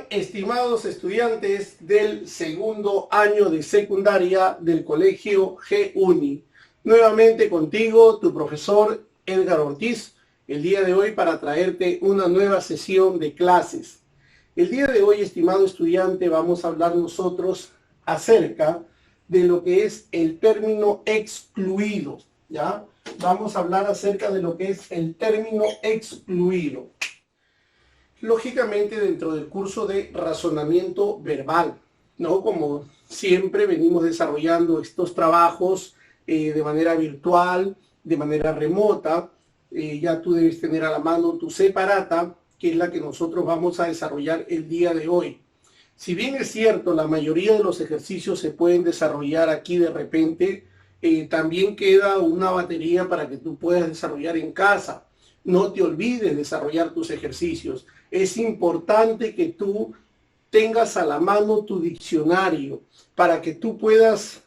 estimados estudiantes del segundo año de secundaria del Colegio G-Uni. Nuevamente contigo, tu profesor Edgar Ortiz, el día de hoy para traerte una nueva sesión de clases. El día de hoy, estimado estudiante, vamos a hablar nosotros acerca de lo que es el término excluido, ¿ya? Vamos a hablar acerca de lo que es el término excluido. Lógicamente dentro del curso de razonamiento verbal, ¿no? Como siempre venimos desarrollando estos trabajos de manera virtual, de manera remota. Ya tú debes tener a la mano tu separata, que es la que nosotros vamos a desarrollar el día de hoy. Si bien es cierto, la mayoría de los ejercicios se pueden desarrollar aquí de repente, también queda una batería para que tú puedas desarrollar en casa. No te olvides desarrollar tus ejercicios. Es importante que tú tengas a la mano tu diccionario para que tú puedas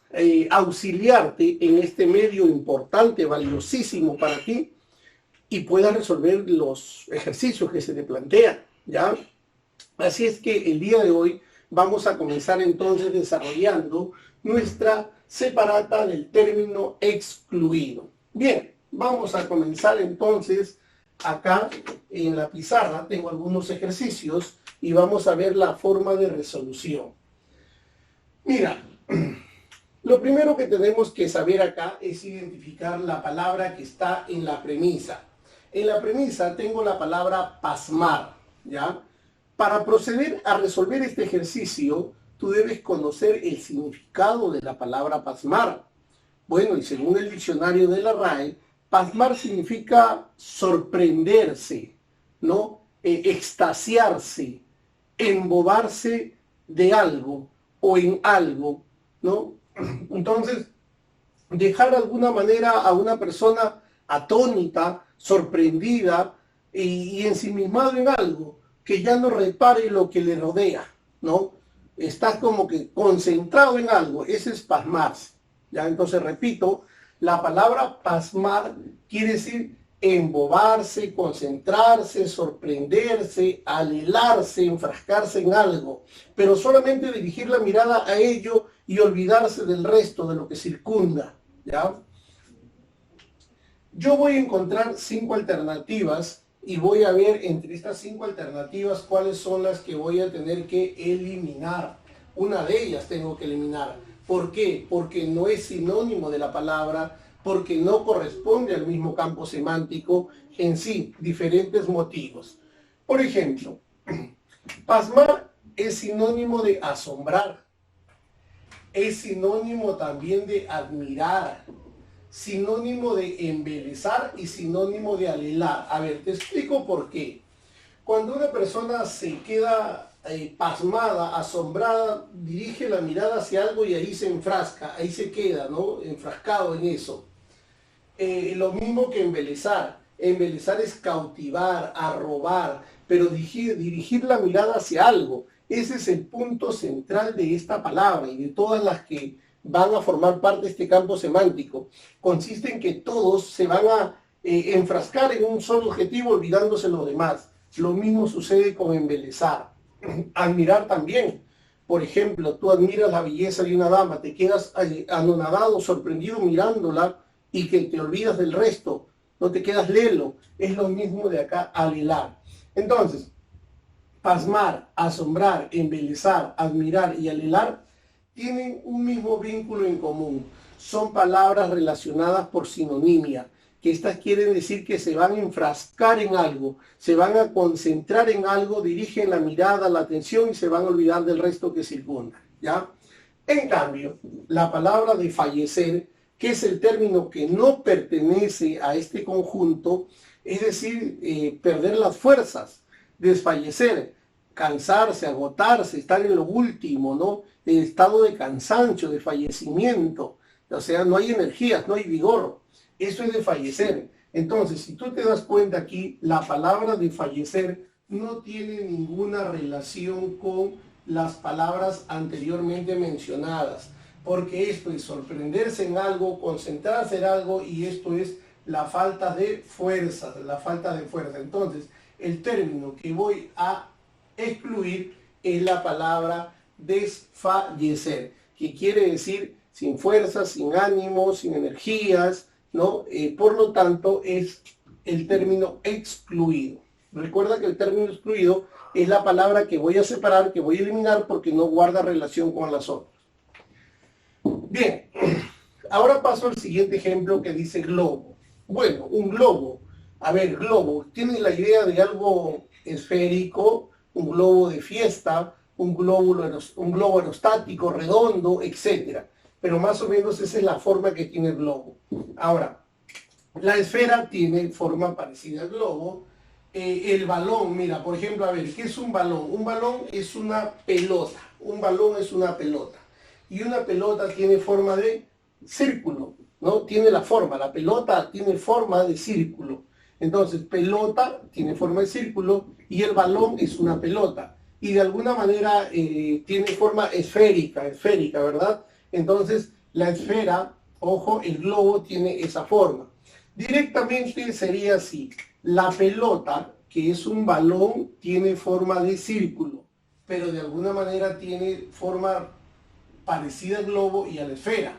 auxiliarte en este medio importante, valiosísimo para ti, y puedas resolver los ejercicios que se te plantean, ¿ya? Así es que el día de hoy vamos a comenzar entonces desarrollando nuestra separata del término excluido. Bien, vamos a comenzar entonces. Acá en la pizarra tengo algunos ejercicios y vamos a ver la forma de resolución. Mira, lo primero que tenemos que saber acá es identificar la palabra que está en la premisa. En la premisa tengo la palabra pasmar, ¿ya? Para proceder a resolver este ejercicio, tú debes conocer el significado de la palabra pasmar. Bueno, y según el diccionario de la RAE, pasmar significa sorprenderse, ¿no? Extasiarse, embobarse de algo o en algo, ¿no? Entonces, dejar de alguna manera a una persona atónita, sorprendida y ensimismado en algo, que ya no repare lo que le rodea, ¿no? Estás como que concentrado en algo, ese es pasmarse, ¿ya? Entonces, repito, la palabra pasmar quiere decir embobarse, concentrarse, sorprenderse, alelarse, enfrascarse en algo, pero solamente dirigir la mirada a ello y olvidarse del resto de lo que circunda, ¿ya? Yo voy a encontrar 5 alternativas y voy a ver entre estas 5 alternativas cuáles son las que voy a tener que eliminar. Una de ellas tengo que eliminar. ¿Por qué? Porque no es sinónimo de la palabra, porque no corresponde al mismo campo semántico, en sí, diferentes motivos. Por ejemplo, pasmar es sinónimo de asombrar, es sinónimo también de admirar, sinónimo de embelesar y sinónimo de alelar. A ver, te explico por qué. Cuando una persona se queda pasmada, asombrada, dirige la mirada hacia algo y ahí se enfrasca, ahí se queda, ¿no? Enfrascado en eso. Lo mismo que embelesar. Embelesar es cautivar, arrobar, pero dirigir la mirada hacia algo. Ese es el punto central de esta palabra y de todas las que van a formar parte de este campo semántico. Consiste en que todos se van a enfrascar en un solo objetivo olvidándose lo demás. Lo mismo sucede con embelesar. Admirar también. Por ejemplo, tú admiras la belleza de una dama, te quedas anonadado, sorprendido mirándola y que te olvidas del resto, no te quedas lelo. Es lo mismo de acá, alelar. Entonces, pasmar, asombrar, embelesar, admirar y alelar tienen un mismo vínculo en común. Son palabras relacionadas por sinonimia, que estas quieren decir que se van a enfrascar en algo, se van a concentrar en algo, dirigen la mirada, la atención y se van a olvidar del resto que circunda, ¿ya? En cambio, la palabra de fallecer, que es el término que no pertenece a este conjunto, es decir, perder las fuerzas, desfallecer, cansarse, agotarse, estar en lo último, ¿no? El estado de cansancio, de fallecimiento, o sea, no hay energías, no hay vigor. Eso es de fallecer. Entonces, si tú te das cuenta aquí, la palabra de fallecer no tiene ninguna relación con las palabras anteriormente mencionadas, porque esto es sorprenderse en algo, concentrarse en algo, y esto es la falta de fuerza, la falta de fuerza. Entonces, el término que voy a excluir es la palabra desfallecer, que quiere decir sin fuerzas, sin ánimos, sin energías, ¿no? Por lo tanto, es el término excluido. Recuerda que el término excluido es la palabra que voy a separar, que voy a eliminar porque no guarda relación con las otras. Bien, ahora paso al siguiente ejemplo que dice globo. Bueno, un globo. A ver, globo. ¿Tienen la idea de algo esférico? Un globo de fiesta, un globo aerostático, redondo, etcétera. Pero más o menos esa es la forma que tiene el globo. Ahora, la esfera tiene forma parecida al globo. El balón, mira, por ejemplo, a ver, ¿qué es un balón? Un balón es una pelota. Un balón es una pelota. Y una pelota tiene forma de círculo, ¿no? Tiene la forma, la pelota tiene forma de círculo. Entonces, pelota tiene forma de círculo y el balón es una pelota. Y de alguna manera tiene forma esférica, ¿verdad? Entonces, la esfera, ojo, el globo tiene esa forma. Directamente sería así. La pelota, que es un balón, tiene forma de círculo, pero de alguna manera tiene forma parecida al globo y a la esfera.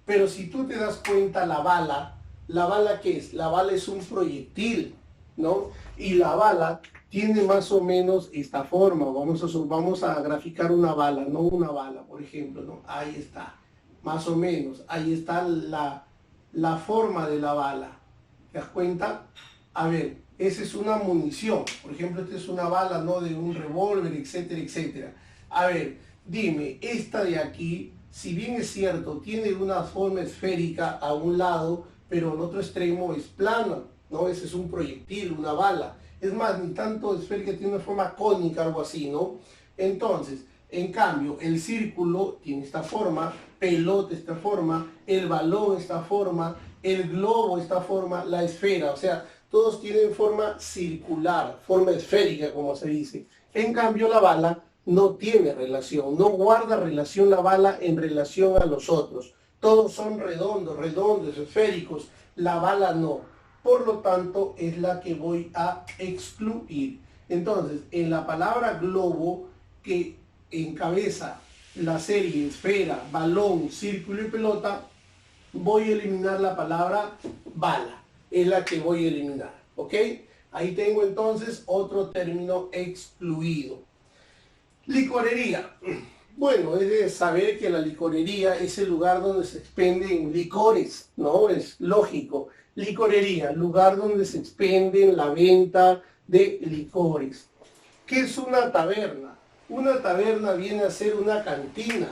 Pero si tú te das cuenta, ¿la bala qué es? La bala es un proyectil, ¿no? Y la bala tiene más o menos esta forma. Vamos a graficar una bala, no una bala, por ejemplo, ¿no? Ahí está, más o menos. Ahí está la forma de la bala. ¿Te das cuenta? A ver, esa es una munición. Por ejemplo, esta es una bala, ¿no? De un revólver, etcétera, etcétera. A ver, dime, esta de aquí, si bien es cierto, tiene una forma esférica a un lado, pero el otro extremo es plano, ¿no? Ese es un proyectil, una bala. Es más, ni tanto esférica, tiene una forma cónica, algo así, ¿no? Entonces, en cambio, el círculo tiene esta forma, pelota esta forma, el balón esta forma, el globo esta forma, la esfera, o sea, todos tienen forma circular, forma esférica, como se dice. En cambio, la bala no tiene relación, no guarda relación la bala en relación a los otros. Todos son redondos, esféricos, la bala no. Por lo tanto, es la que voy a excluir. Entonces, en la palabra globo, que encabeza la serie esfera, balón, círculo y pelota, voy a eliminar la palabra bala. Es la que voy a eliminar, ¿ok? Ahí tengo entonces otro término excluido. Licorería. Bueno, es de saber que la licorería es el lugar donde se expenden licores, ¿no? Es lógico. Licorería, lugar donde se expenden la venta de licores. ¿Qué es una taberna? Una taberna viene a ser una cantina.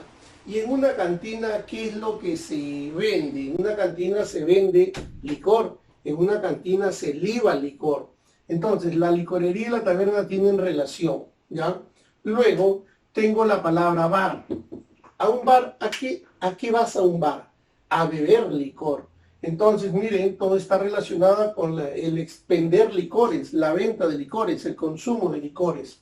Y en una cantina, ¿qué es lo que se vende? En una cantina se vende licor. En una cantina se liba licor. Entonces, la licorería y la taberna tienen relación, ¿ya? Luego tengo la palabra bar. A un bar, ¿a qué vas a un bar? A beber licor. Entonces, miren, todo está relacionado con el expender licores, la venta de licores, el consumo de licores.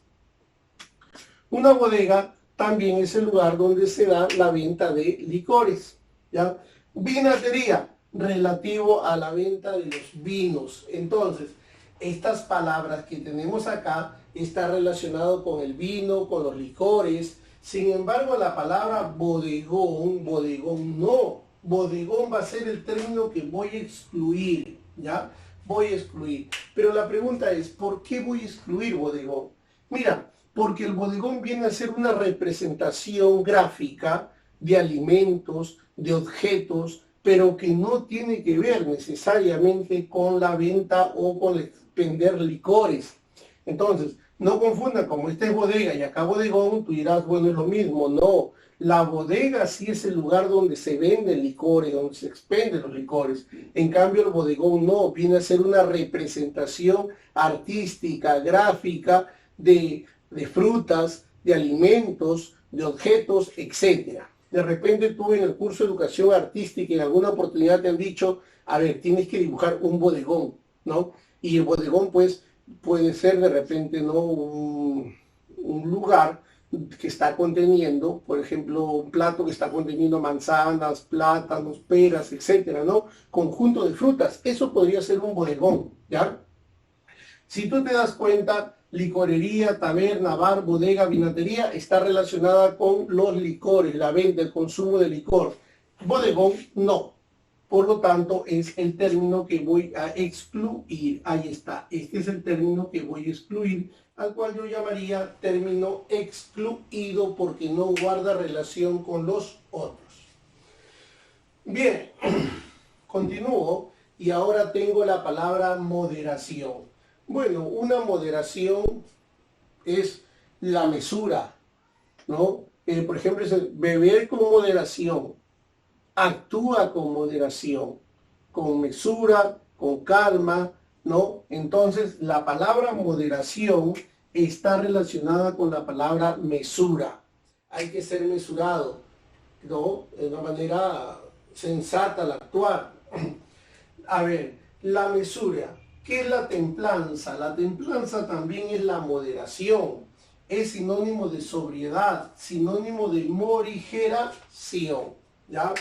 Una bodega también es el lugar donde se da la venta de licores, ¿ya? Vinatería, relativo a la venta de los vinos. Entonces, estas palabras que tenemos acá está relacionado con el vino, con los licores. Sin embargo, la palabra bodegón no. Bodegón va a ser el término que voy a excluir, ¿ya? Voy a excluir. Pero la pregunta es, ¿por qué voy a excluir bodegón? Mira, porque el bodegón viene a ser una representación gráfica de alimentos, de objetos, pero que no tiene que ver necesariamente con la venta o con expender licores. Entonces, no confundan, como esta es bodega y acá bodegón, tú dirás, bueno, es lo mismo. No, la bodega sí es el lugar donde se venden licores, donde se expenden los licores. En cambio, el bodegón no, viene a ser una representación artística, gráfica, de frutas, de alimentos, de objetos, etc. De repente tú en el curso de educación artística en alguna oportunidad te han dicho, a ver, tienes que dibujar un bodegón, ¿no? Y el bodegón pues puede ser de repente, ¿no? un lugar que está conteniendo, por ejemplo, un plato que está conteniendo manzanas, plátanos, peras, etcétera, ¿no? Conjunto de frutas. Eso podría ser un bodegón, ¿ya? Si tú te das cuenta, licorería, taberna, bar, bodega, vinatería, está relacionada con los licores, la venta, el consumo de licor. Bodegón, no. Por lo tanto, es el término que voy a excluir. Ahí está. Este es el término que voy a excluir, al cual yo llamaría término excluido porque no guarda relación con los otros. Bien, continúo y ahora tengo la palabra moderación. Bueno, una moderación es la mesura, ¿no? Por ejemplo, es beber con moderación, actúa con moderación, con mesura, con calma, ¿no? Entonces, la palabra moderación está relacionada con la palabra mesura. Hay que ser mesurado, ¿no? De una manera sensata al actuar. A ver, la mesura. ¿Qué es la templanza? La templanza también es la moderación. Es sinónimo de sobriedad, sinónimo de morigeración, ¿ya?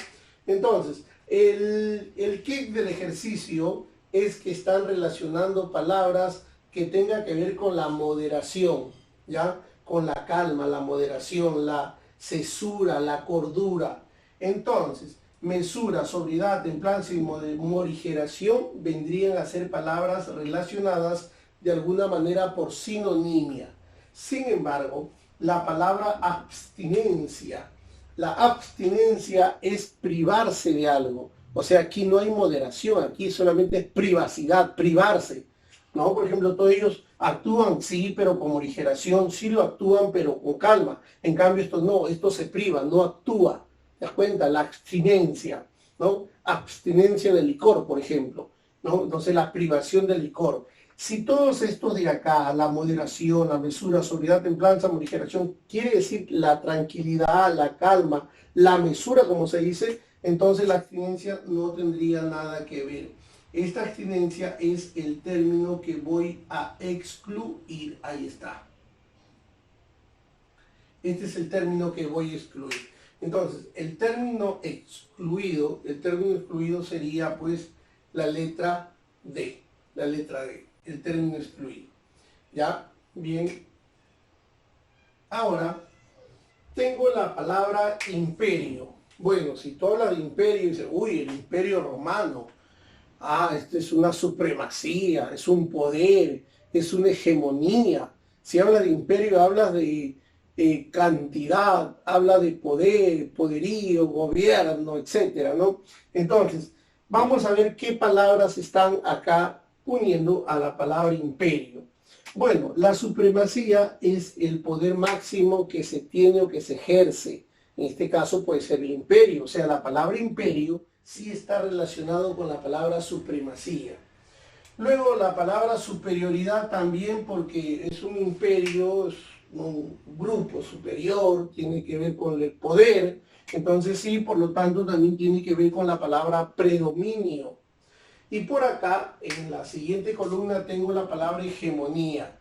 Entonces, el kick del ejercicio es que están relacionando palabras que tengan que ver con la moderación, ¿ya? Con la calma, la moderación, la cesura, la cordura. Entonces, mesura, sobriedad, templanza y morigeración vendrían a ser palabras relacionadas de alguna manera por sinonimia. Sin embargo, la palabra abstinencia, la abstinencia es privarse de algo. O sea, aquí no hay moderación, aquí solamente es privacidad, privarse, ¿no? Por ejemplo, todos ellos actúan, sí, pero con morigeración, sí lo actúan, pero con calma. En cambio, esto no, esto se priva, no actúa. ¿Te das cuenta? La abstinencia, ¿no? Abstinencia del licor, por ejemplo, ¿no? Entonces, la privación del licor. Si todos estos de acá, la moderación, la mesura, sobriedad, templanza, morigeración, quiere decir la tranquilidad, la calma, la mesura, como se dice, entonces la abstinencia no tendría nada que ver. Esta abstinencia es el término que voy a excluir. Ahí está. Este es el término que voy a excluir. Entonces, el término excluido sería pues la letra D, el término excluido. ¿Ya? Bien. Ahora, tengo la palabra imperio. Bueno, si tú hablas de imperio, dices, uy, el imperio romano. Ah, esto es una supremacía, es un poder, es una hegemonía. Si hablas de imperio, hablas de cantidad, habla de poder, poderío, gobierno, etcétera, ¿no? Entonces, vamos a ver qué palabras están acá uniendo a la palabra imperio. Bueno, la supremacía es el poder máximo que se tiene o que se ejerce. En este caso puede ser el imperio, o sea, la palabra imperio sí está relacionado con la palabra supremacía. Luego la palabra superioridad también, porque es un imperio, es un grupo superior, tiene que ver con el poder. Entonces sí, por lo tanto también tiene que ver con la palabra predominio. Y por acá, en la siguiente columna, tengo la palabra hegemonía.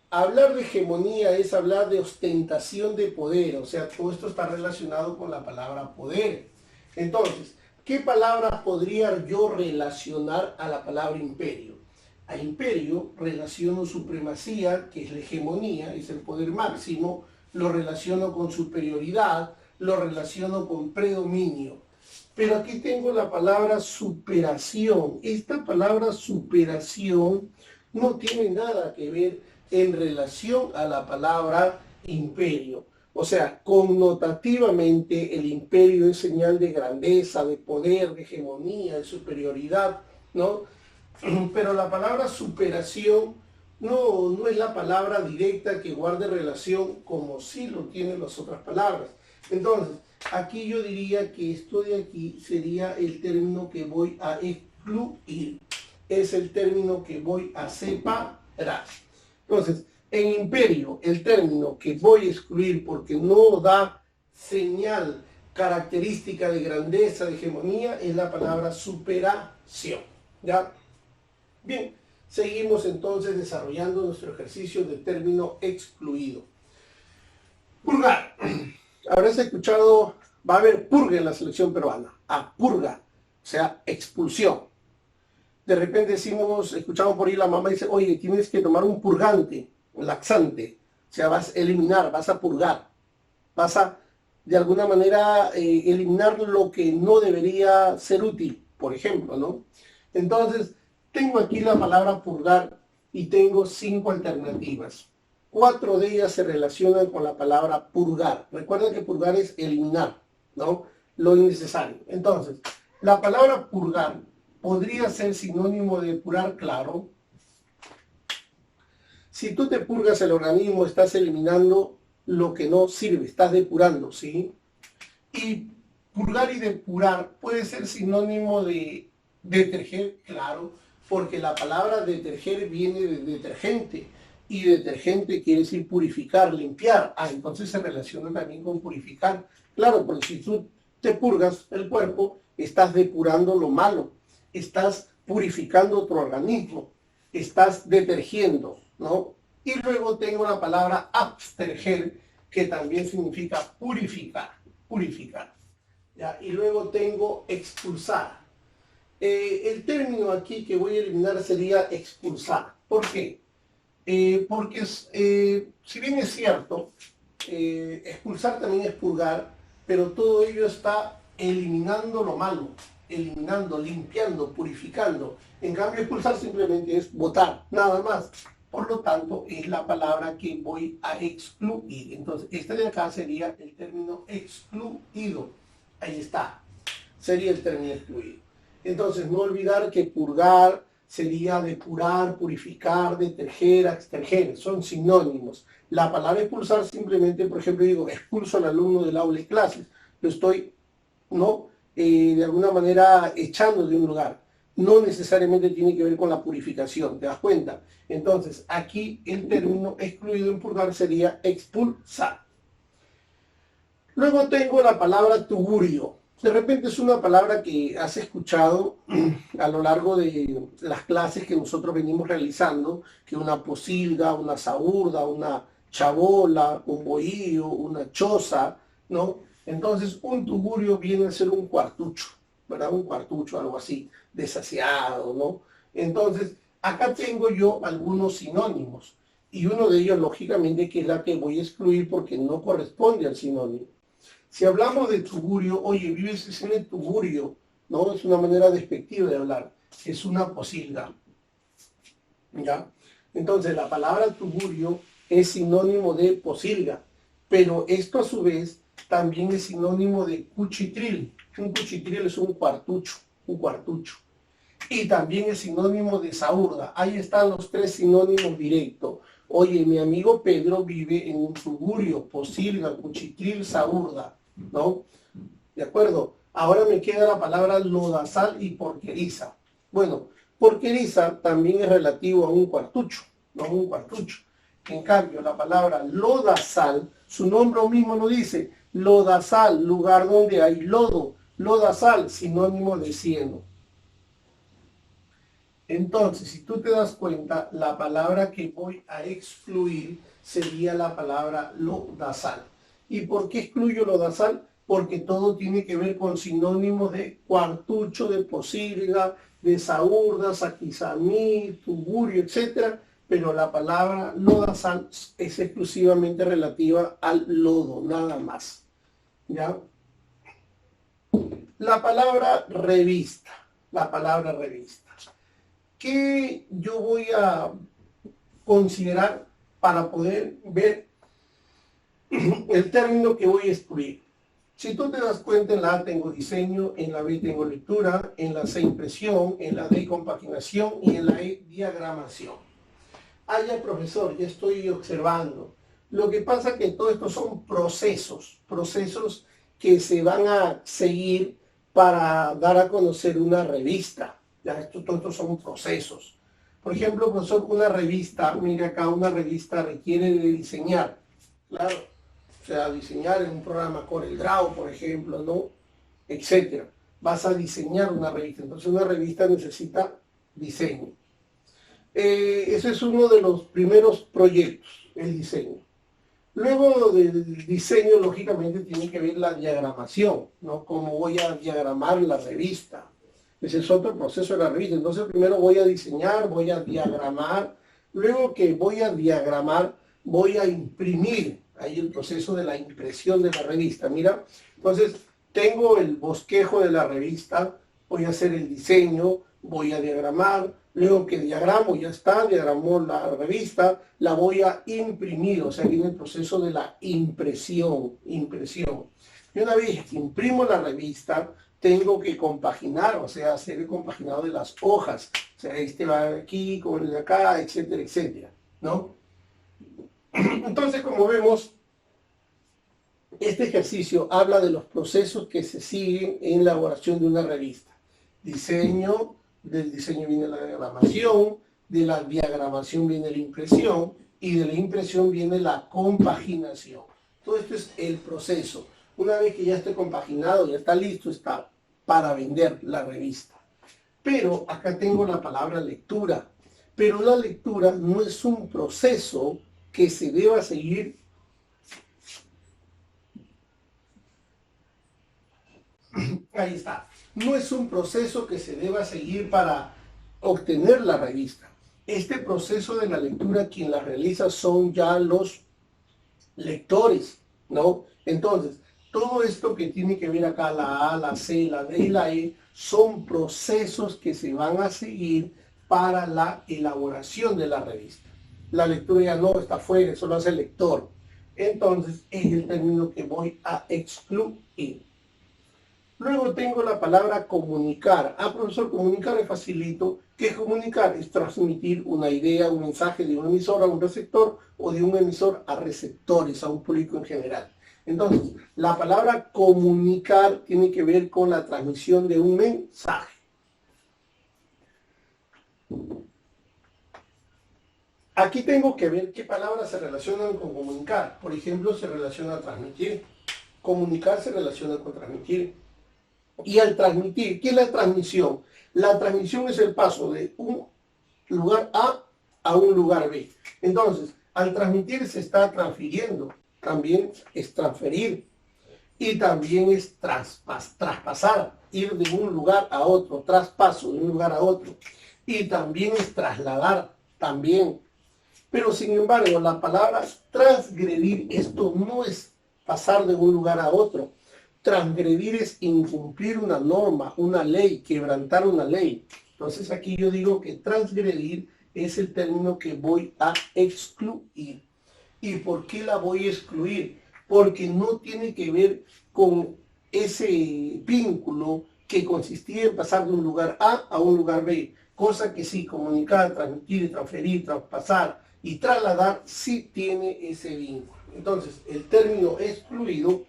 Hablar de hegemonía es hablar de ostentación de poder, o sea, todo esto está relacionado con la palabra poder. Entonces, ¿qué palabras podría yo relacionar a la palabra imperio? A imperio relaciono supremacía, que es la hegemonía, es el poder máximo, lo relaciono con superioridad, lo relaciono con predominio. Pero aquí tengo la palabra superación. Esta palabra superación no tiene nada que ver en relación a la palabra imperio. O sea, connotativamente el imperio es señal de grandeza, de poder, de hegemonía, de superioridad, ¿no? Pero la palabra superación no es la palabra directa que guarde relación como sí lo tienen las otras palabras. Entonces, aquí yo diría que esto de aquí sería el término que voy a excluir. Es el término que voy a separar. Entonces, en imperio, el término que voy a excluir porque no da señal característica de grandeza, de hegemonía, es la palabra superación. ¿Ya? Bien, seguimos entonces desarrollando nuestro ejercicio de término excluido. Purgar. Habrás escuchado, va a haber purga en la selección peruana. Ah, purga, o sea, expulsión. De repente escuchamos por ahí la mamá dice, oye, tienes que tomar un purgante. laxante. O sea, vas a eliminar, vas a purgar, vas a de alguna manera eliminar lo que no debería ser útil, por ejemplo, ¿no? Entonces, tengo aquí la palabra purgar y tengo 5 alternativas. 4 de ellas se relacionan con la palabra purgar. Recuerden que purgar es eliminar, ¿no? Lo innecesario. Entonces, la palabra purgar podría ser sinónimo de depurar, claro. Si tú te purgas el organismo, estás eliminando lo que no sirve, estás depurando, ¿sí? Y purgar y depurar puede ser sinónimo de deterger, claro, porque la palabra deterger viene de detergente y detergente quiere decir purificar, limpiar. Entonces se relaciona también con purificar. Claro, porque si tú te purgas el cuerpo, estás depurando lo malo, estás purificando tu organismo, estás detergiendo, ¿no? Y luego tengo la palabra absterger, que también significa purificar, purificar. ¿Ya? Y luego tengo expulsar. El término aquí que voy a eliminar sería expulsar. ¿Por qué? Porque si bien es cierto, expulsar también es purgar, pero todo ello está eliminando lo malo, eliminando, limpiando, purificando. En cambio, expulsar simplemente es botar, nada más. Por lo tanto, es la palabra que voy a excluir. Entonces, este de acá sería el término excluido. Ahí está. Sería el término excluido. Entonces, no olvidar que purgar sería depurar, purificar, deterger, exterger. Son sinónimos. La palabra expulsar simplemente, por ejemplo, digo, expulso al alumno del aula y clases. Lo estoy, ¿no? De alguna manera echando de un lugar. No necesariamente tiene que ver con la purificación, ¿te das cuenta? Entonces, aquí el término excluido en purgar sería expulsar. Luego tengo la palabra tugurio. De repente es una palabra que has escuchado a lo largo de las clases que nosotros venimos realizando, que una posilga, una saurda, una chabola, un bohío, una choza, ¿no? Entonces, un tugurio viene a ser un cuartucho, ¿verdad? Un cuartucho, algo así, desasiado, ¿no? Entonces, acá tengo yo algunos sinónimos y uno de ellos, lógicamente, que es la que voy a excluir porque no corresponde al sinónimo. Si hablamos de tugurio, oye, vives en el tugurio, ¿no? Es una manera despectiva de hablar, es una posilga, ¿ya? Entonces, la palabra tugurio es sinónimo de posilga, pero esto a su vez también es sinónimo de cuchitril. Un cuchitril es un cuartucho, un cuartucho. Y también es sinónimo de saurda. Ahí están los 3 sinónimos directos. Oye, mi amigo Pedro vive en un tugurio, posilga, cuchitril, saurda, ¿no? ¿De acuerdo? Ahora me queda la palabra lodazal y porqueriza. Bueno, porqueriza también es relativo a un cuartucho, ¿no? Un cuartucho. En cambio, la palabra lodazal, su nombre mismo lo dice, lodazal, lugar donde hay lodo. Lodazal, sinónimo de cieno. Entonces, si tú te das cuenta, la palabra que voy a excluir sería la palabra lodazal. ¿Y por qué excluyo lodazal? Porque todo tiene que ver con sinónimos de cuartucho, de posilga, de saurda, saquizamí, tugurio, etc. Pero la palabra lodazal es exclusivamente relativa al lodo, nada más. ¿Ya? La palabra revista. La palabra revista. ¿Qué yo voy a considerar para poder ver el término que voy a excluir? Si tú te das cuenta, en la A tengo diseño, en la B tengo lectura, en la C impresión, en la D compaginación y en la E diagramación. Ya profesor, ya estoy observando. Lo que pasa es que todo esto son procesos que se van a seguir para dar a conocer una revista. Ya, todos estos son procesos. Por ejemplo, profesor, una revista, mire acá, una revista requiere de diseñar, claro, o sea, diseñar en un programa CorelDRAW, por ejemplo, ¿no? Etcétera. Vas a diseñar una revista, entonces una revista necesita diseño. Ese es uno de los primeros proyectos, el diseño. Luego del diseño, lógicamente, tiene que ver la diagramación, ¿no? Cómo voy a diagramar la revista. Ese es otro proceso de la revista. Entonces primero voy a diseñar, voy a diagramar, Luego que voy a diagramar, voy a imprimir, ahí el proceso de la impresión de la revista, mira. Entonces, tengo el bosquejo de la revista, voy a hacer el diseño, voy a diagramar, luego que diagramo, ya está, diagramó la revista, la voy a imprimir, o sea, viene el proceso de la impresión. Y una vez que imprimo la revista, tengo que compaginar, o sea, hacer el compaginado de las hojas. O sea, este va aquí con el de acá, etcétera, etcétera, ¿no? Entonces, como vemos, este ejercicio habla de los procesos que se siguen en la elaboración de una revista. Diseño, del diseño viene la diagramación, de la diagramación viene la impresión y de la impresión viene la compaginación. Todo esto es el proceso. Una vez que ya esté compaginado, ya está listo, está para vender la revista. Pero acá tengo la palabra lectura. Pero la lectura no es un proceso que se deba seguir. Ahí está. No es un proceso que se deba seguir para obtener la revista. Este proceso de la lectura, quien la realiza son ya los lectores, ¿no? Entonces, todo esto que tiene que ver acá, la A, la C, la D y la E, son procesos que se van a seguir para la elaboración de la revista. La lectura ya no está fuera, eso lo hace el lector. Entonces, es el término que voy a excluir. Luego tengo la palabra comunicar. Ah, profesor, comunicar es facilito. ¿Qué es comunicar? Es transmitir una idea, un mensaje de un emisor a un receptor o de un emisor a receptores, a un público en general. Entonces, la palabra comunicar tiene que ver con la transmisión de un mensaje. Aquí tengo que ver qué palabras se relacionan con comunicar. Por ejemplo, se relaciona a transmitir. Comunicar se relaciona con transmitir. Y al transmitir, ¿qué es la transmisión? La transmisión es el paso de un lugar A un lugar B. Entonces, al transmitir se está transfiriendo, también es transferir y también es traspasar, ir de un lugar a otro, traspaso de un lugar a otro. Y también es trasladar, también. Pero sin embargo, la palabra transgredir, esto no es pasar de un lugar a otro. Transgredir es incumplir una norma, una ley, quebrantar una ley. Entonces aquí yo digo que transgredir es el término que voy a excluir. ¿Y por qué la voy a excluir? Porque no tiene que ver con ese vínculo que consistía en pasar de un lugar A un lugar B. Cosa que sí, comunicar, transmitir, transferir, traspasar y trasladar sí tiene ese vínculo. Entonces, el término excluido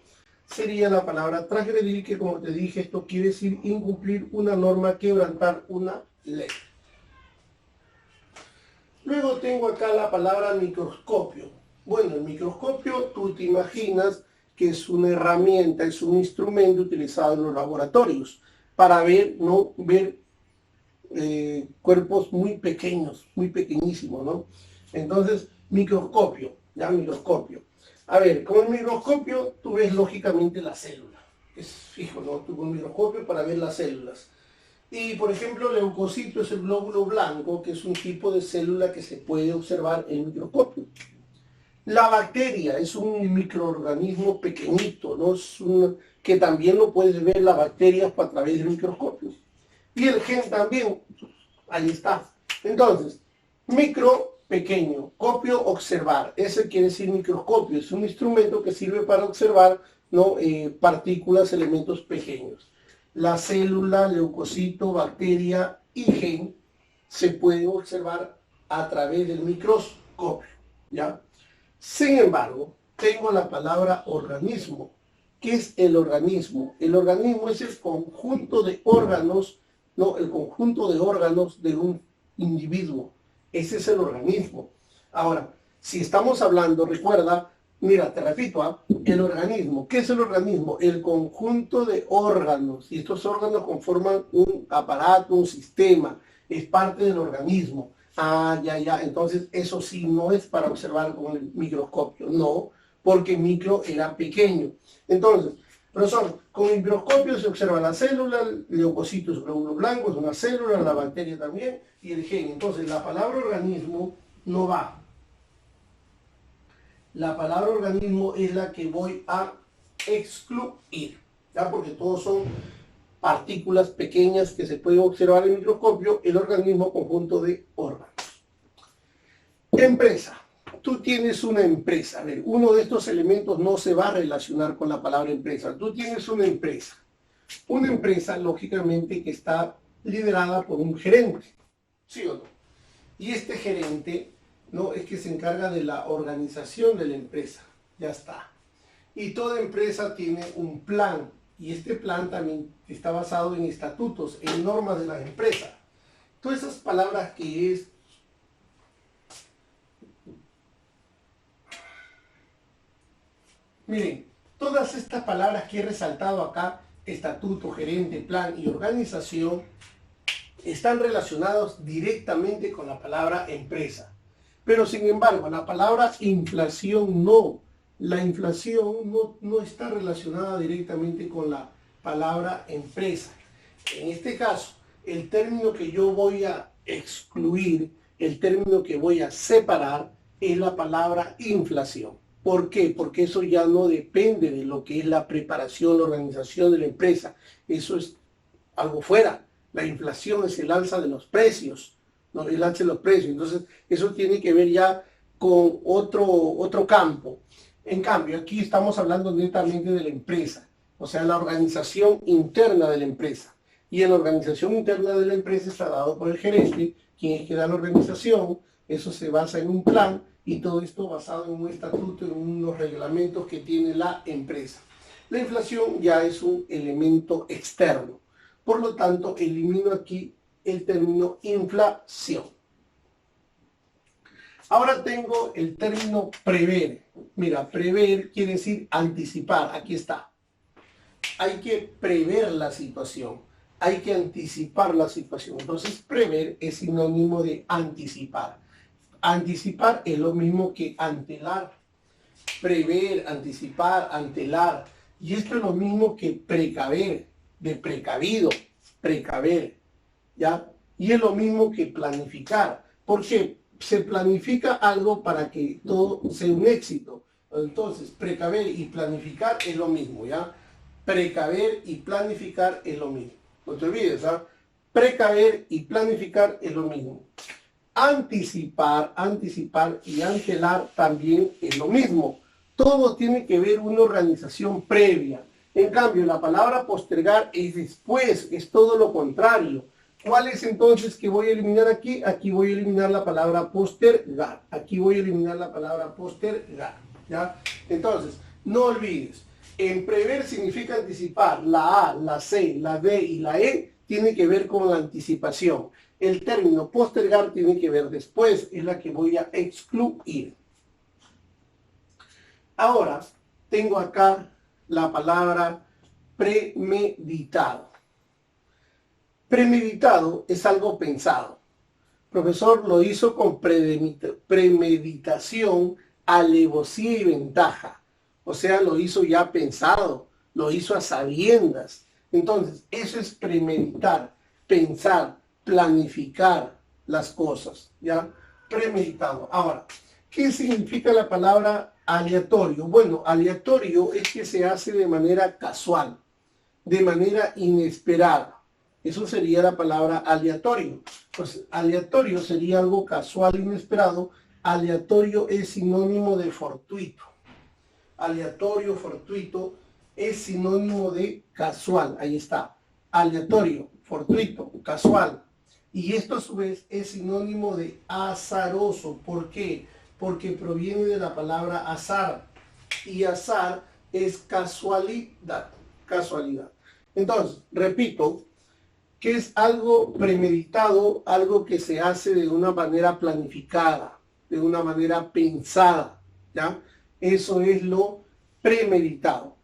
sería la palabra transgredir, que como te dije, esto quiere decir incumplir una norma, quebrantar una ley. Luego tengo acá la palabra microscopio. Bueno, el microscopio tú te imaginas que es una herramienta, es un instrumento utilizado en los laboratorios para ver, ¿no? Ver cuerpos muy pequeños, muy pequeñísimos, ¿no? Entonces, microscopio, ya microscopio. A ver, con el microscopio tú ves lógicamente la célula. Es fijo, ¿no? Tú con un microscopio para ver las células. Y, por ejemplo, el leucocito es el glóbulo blanco, que es un tipo de célula que se puede observar en el microscopio. La bacteria es un microorganismo pequeñito, ¿no? Que también lo puedes ver las bacterias a través del microscopio. Y el gen también, ahí está. Entonces, micro, pequeño, copio, observar. Ese quiere decir microscopio, es un instrumento que sirve para observar, ¿no? Partículas, elementos pequeños. La célula, leucocito, bacteria y gen se pueden observar a través del microscopio, ¿ya? Sin embargo, tengo la palabra organismo. ¿Qué es el organismo? El organismo es el conjunto de órganos, ¿no? El conjunto de órganos de un individuo. Ese es el organismo. Ahora, si estamos hablando, recuerda, mira, te repito, el organismo. ¿Qué es el organismo? El conjunto de órganos. Y estos órganos conforman un aparato, un sistema. Es parte del organismo. Ya. Entonces, eso sí no es para observar con el microscopio. No, porque el micro era pequeño. Entonces, profesor, con el microscopio se observa la célula, el leucocito es un glóbulo blanco, es una célula, la bacteria también, y el gen. Entonces, la palabra organismo no va. La palabra organismo es la que voy a excluir, ¿ya? Porque todos son partículas pequeñas que se pueden observar en el microscopio, el organismo conjunto de órganos. Empresa. Tú tienes una empresa. A ver, uno de estos elementos no se va a relacionar con la palabra empresa. Tú tienes una empresa. Una empresa, lógicamente, que está liderada por un gerente. ¿Sí o no? Y este gerente, ¿no?, es que se encarga de la organización de la empresa. Ya está. Y toda empresa tiene un plan. Y este plan también está basado en estatutos, en normas de la empresa. Todas esas palabras que es... Miren, todas estas palabras que he resaltado acá, estatuto, gerente, plan y organización, están relacionados directamente con la palabra empresa. Pero sin embargo, la palabra inflación no. La inflación no está relacionada directamente con la palabra empresa. En este caso, el término que yo voy a excluir, el término que voy a separar, es la palabra inflación. ¿Por qué? Porque eso ya no depende de lo que es la preparación, la organización de la empresa. Eso es algo fuera. La inflación es el alza de los precios, ¿no? El alza de los precios. Entonces, eso tiene que ver ya con otro campo. En cambio, aquí estamos hablando netamente de la empresa, o sea, la organización interna de la empresa. Y en la organización interna de la empresa está dado por el gerente, quien es que da la organización. Eso se basa en un plan y todo esto basado en un estatuto, en unos reglamentos que tiene la empresa. La inflación ya es un elemento externo. Por lo tanto, elimino aquí el término inflación. Ahora tengo el término prever. Mira, prever quiere decir anticipar. Aquí está. Hay que prever la situación. Hay que anticipar la situación. Entonces, prever es sinónimo de anticipar. Anticipar es lo mismo que antelar. Prever, anticipar, antelar. Y esto es lo mismo que precaver, de precavido, precaver, ¿ya? Y es lo mismo que planificar. ¿Por qué? Se planifica algo para que todo sea un éxito. Entonces, precaver y planificar es lo mismo, ¿ya? Precaver y planificar es lo mismo. No te olvides, ¿ah? Precaver y planificar es lo mismo. Anticipar y antelar también es lo mismo. Todo tiene que ver una organización previa. En cambio, la palabra postergar es después, es todo lo contrario. ¿Cuál es entonces que voy a eliminar aquí? Aquí voy a eliminar la palabra postergar. Aquí voy a eliminar la palabra postergar, ¿ya? Entonces, no olvides, en prever significa anticipar. La A, la C, la D y la E tiene que ver con la anticipación. El término postergar tiene que ver después, es la que voy a excluir. Ahora, tengo acá la palabra premeditado. Premeditado es algo pensado. El profesor lo hizo con premeditación, alevosía y ventaja. O sea, lo hizo ya pensado, lo hizo a sabiendas. Entonces, eso es premeditar, pensar, planificar las cosas, ¿ya? Premeditado. Ahora, ¿qué significa la palabra aleatorio? Bueno, aleatorio es que se hace de manera casual, de manera inesperada. Eso sería la palabra aleatorio. Pues aleatorio sería algo casual, inesperado. Aleatorio es sinónimo de fortuito. Aleatorio, fortuito, es sinónimo de casual. Ahí está. Aleatorio, fortuito, casual. Y esto a su vez es sinónimo de azaroso. ¿Por qué? Porque proviene de la palabra azar. Y azar es casualidad. Casualidad. Entonces, repito, que es algo premeditado, algo que se hace de una manera planificada, de una manera pensada, ¿ya? Eso es lo premeditado.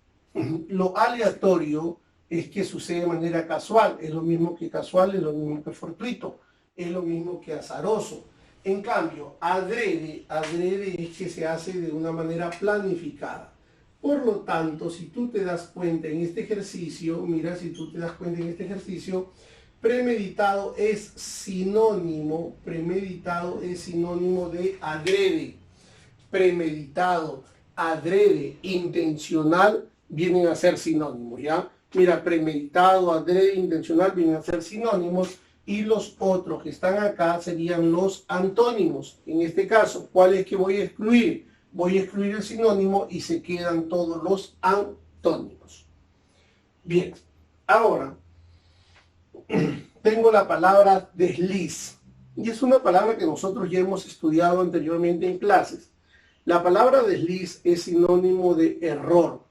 Lo aleatorio es que sucede de manera casual, es lo mismo que casual, es lo mismo que fortuito, es lo mismo que azaroso. En cambio, adrede es que se hace de una manera planificada. Por lo tanto, si tú te das cuenta en este ejercicio, mira, si tú te das cuenta en este ejercicio, Premeditado es sinónimo de adrede. Premeditado, adrede, intencional vienen a ser sinónimos, ¿ya? Mira, premeditado, adrede, intencional vienen a ser sinónimos y los otros que están acá serían los antónimos. En este caso, ¿cuál es que voy a excluir? Voy a excluir el sinónimo y se quedan todos los antónimos. Bien, ahora tengo la palabra desliz y es una palabra que nosotros ya hemos estudiado anteriormente en clases. La palabra desliz es sinónimo de error.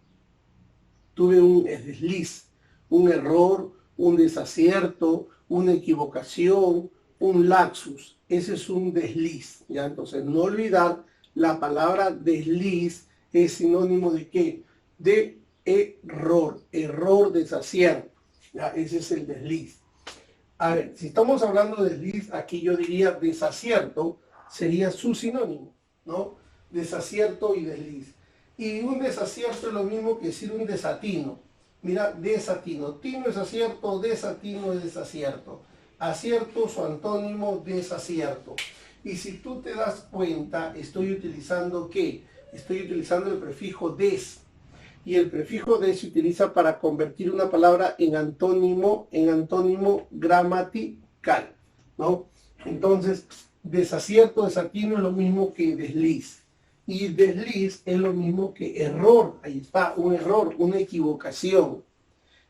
Tuve un desliz, un error, un desacierto, una equivocación, un lapsus. Ese es un desliz, ¿ya? Entonces, no olvidar, la palabra desliz es sinónimo de ¿qué? De error, desacierto. ¿Ya? Ese es el desliz. A ver, si estamos hablando de desliz, aquí yo diría desacierto, sería su sinónimo, ¿no? Desacierto y desliz. Y un desacierto es lo mismo que decir un desatino. Mira, desatino. Tino es acierto, desatino es desacierto. Acierto, su antónimo, desacierto. Y si tú te das cuenta, estoy utilizando ¿qué? Estoy utilizando el prefijo des. Y el prefijo des se utiliza para convertir una palabra en antónimo gramatical, ¿no? Entonces, desacierto, desatino es lo mismo que desliz. Y desliz es lo mismo que error. Ahí está, un error, una equivocación.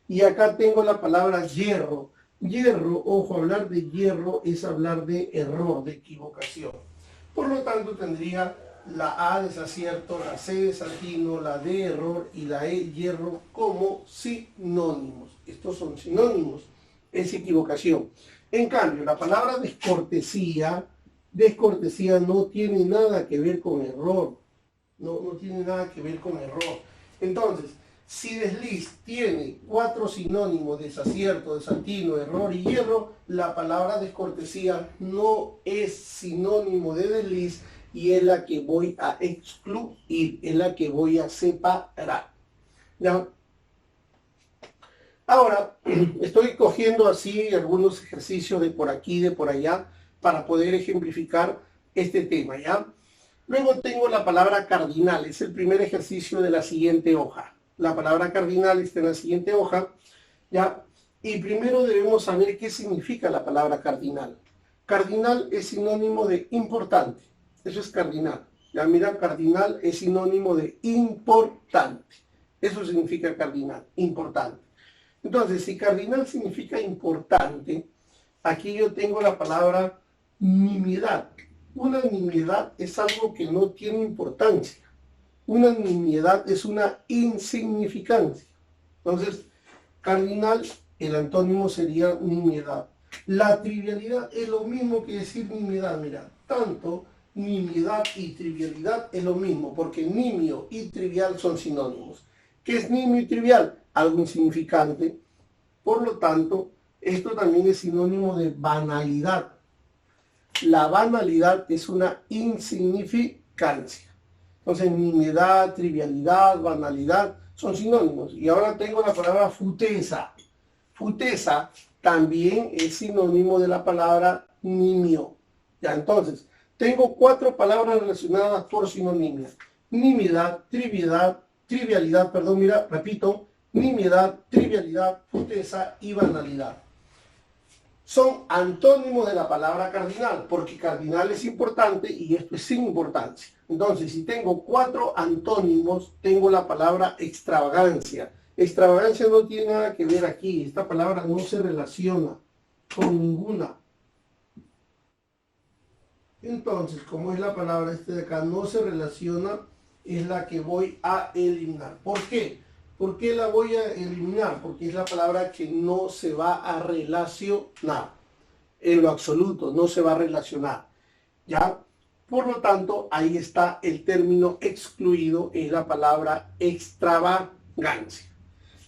Y acá tengo la palabra hierro. Hierro, ojo, hablar de hierro es hablar de error, de equivocación. Por lo tanto, tendría la A desacierto, la C desatino, la D error y la E hierro como sinónimos. Estos son sinónimos, es equivocación. En cambio, la palabra descortesía no tiene nada que ver con error. No tiene nada que ver con error. Entonces, si desliz tiene 4 sinónimos, desacierto, desatino, error y hierro, la palabra descortesía no es sinónimo de desliz y es la que voy a excluir, es la que voy a separar. ¿Ya? Ahora, estoy cogiendo así algunos ejercicios de por aquí, de por allá, para poder ejemplificar este tema, ¿ya? Luego tengo la palabra cardinal, es el primer ejercicio de la siguiente hoja. La palabra cardinal está en la siguiente hoja, ¿ya? Y primero debemos saber qué significa la palabra cardinal. Cardinal es sinónimo de importante, eso es cardinal. Ya mira, cardinal es sinónimo de importante, eso significa cardinal, importante. Entonces, si cardinal significa importante, aquí yo tengo la palabra nimiedad. Una nimiedad es algo que no tiene importancia. Una nimiedad es una insignificancia. Entonces, cardinal, el antónimo sería nimiedad. La trivialidad es lo mismo que decir nimiedad. Mira, tanto nimiedad y trivialidad es lo mismo, porque nimio y trivial son sinónimos. ¿Qué es nimio y trivial? Algo insignificante. Por lo tanto, esto también es sinónimo de banalidad. La banalidad es una insignificancia. Entonces, nimiedad, trivialidad, banalidad son sinónimos. Y ahora tengo la palabra futeza. Futeza también es sinónimo de la palabra nimio. Ya, entonces, tengo 4 palabras relacionadas por sinonimia. Nimiedad, trivialidad, mira, repito, nimiedad, trivialidad, futeza y banalidad. Son antónimos de la palabra cardinal, porque cardinal es importante y esto es sin importancia. Entonces, si tengo 4 antónimos, tengo la palabra extravagancia. Extravagancia no tiene nada que ver aquí, esta palabra no se relaciona con ninguna. Entonces, como es la palabra de acá, no se relaciona, es la que voy a eliminar. ¿Por qué? ¿Por qué la voy a eliminar? Porque es la palabra que no se va a relacionar. En lo absoluto, no se va a relacionar. ¿Ya? Por lo tanto, ahí está el término excluido, es la palabra extravagancia.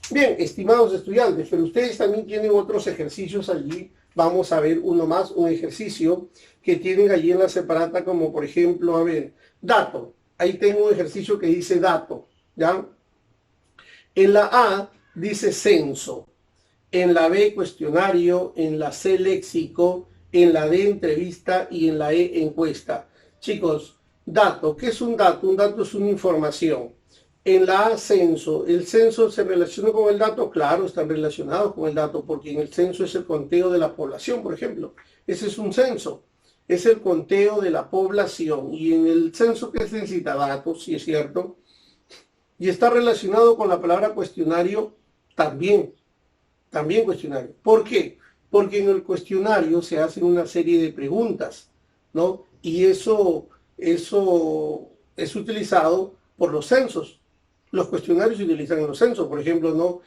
Bien, estimados estudiantes, pero ustedes también tienen otros ejercicios allí. Vamos a ver uno más, un ejercicio que tienen allí en la separata, como por ejemplo, a ver, dato. Ahí tengo un ejercicio que dice dato, ¿ya? En la A dice censo. En la B, cuestionario. En la C, léxico. En la D, entrevista. Y en la E, encuesta. Chicos, dato. ¿Qué es un dato? Un dato es una información. En la A, censo. ¿El censo se relaciona con el dato? Claro, están relacionados con el dato, porque en el censo es el conteo de la población, por ejemplo. Ese es un censo. Es el conteo de la población. Y en el censo, ¿qué se necesita? Datos, sí es cierto. Y está relacionado con la palabra cuestionario también. También cuestionario. ¿Por qué? Porque en el cuestionario se hacen una serie de preguntas, ¿no? Y eso es utilizado por los censos. Los cuestionarios se utilizan en los censos, por ejemplo, ¿no?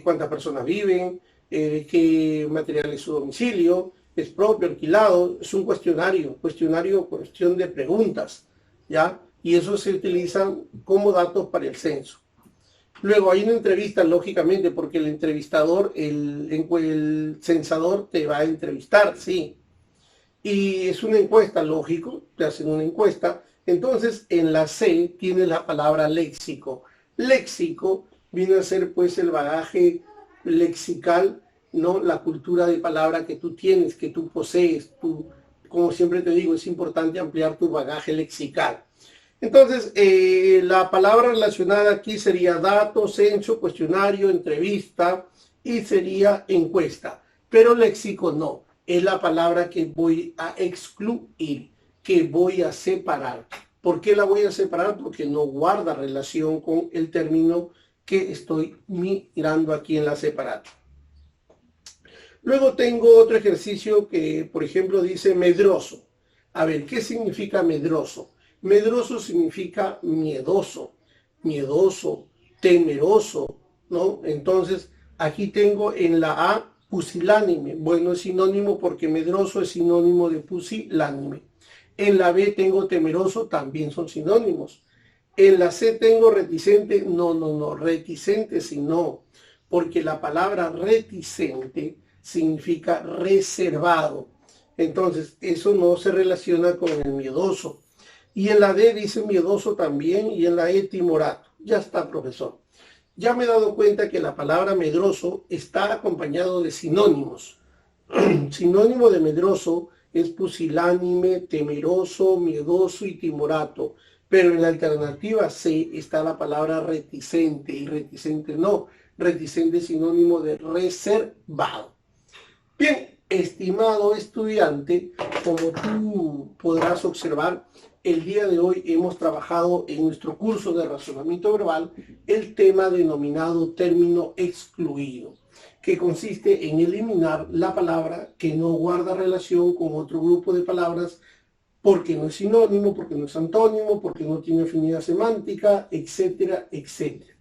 Cuántas personas viven, qué material es su domicilio, es propio, alquilado, es un cuestionario, cuestión de preguntas, ¿ya? Y eso se utiliza como datos para el censo. Luego hay una entrevista, lógicamente, porque el entrevistador, el censador te va a entrevistar, sí. Y es una encuesta, lógico, te hacen una encuesta. Entonces, en la C tiene la palabra léxico. Léxico viene a ser pues el bagaje lexical, ¿no? La cultura de palabra que tú tienes, que tú posees. Tú, como siempre te digo, es importante ampliar tu bagaje lexical. Entonces, la palabra relacionada aquí sería dato, censo, cuestionario, entrevista y sería encuesta. Pero léxico no, es la palabra que voy a excluir, que voy a separar. ¿Por qué la voy a separar? Porque no guarda relación con el término que estoy mirando aquí en la separada. Luego tengo otro ejercicio que, por ejemplo, dice medroso. A ver, ¿qué significa medroso? Medroso significa miedoso, miedoso, temeroso, ¿no? Entonces, aquí tengo en la A pusilánime. Bueno, es sinónimo porque medroso es sinónimo de pusilánime. En la B tengo temeroso, también son sinónimos. En la C tengo reticente, no, reticente sí no, porque la palabra reticente significa reservado. Entonces, eso no se relaciona con el miedoso. Y en la D dice miedoso también, y en la E timorato. Ya está, profesor. Ya me he dado cuenta que la palabra medroso está acompañado de sinónimos. Sinónimo de medroso es pusilánime, temeroso, miedoso y timorato. Pero en la alternativa C está la palabra reticente, y reticente no. Reticente es sinónimo de reservado. Bien, estimado estudiante, como tú podrás observar, el día de hoy hemos trabajado en nuestro curso de razonamiento verbal el tema denominado término excluido, que consiste en eliminar la palabra que no guarda relación con otro grupo de palabras porque no es sinónimo, porque no es antónimo, porque no tiene afinidad semántica, etcétera, etcétera.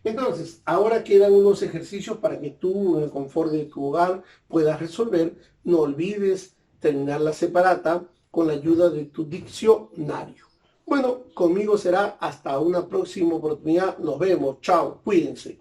Entonces, ahora quedan unos ejercicios para que tú, en el confort de tu hogar, puedas resolver. No olvides terminar la separata con la ayuda de tu diccionario. Bueno, conmigo será hasta una próxima oportunidad. Nos vemos. Chao. Cuídense.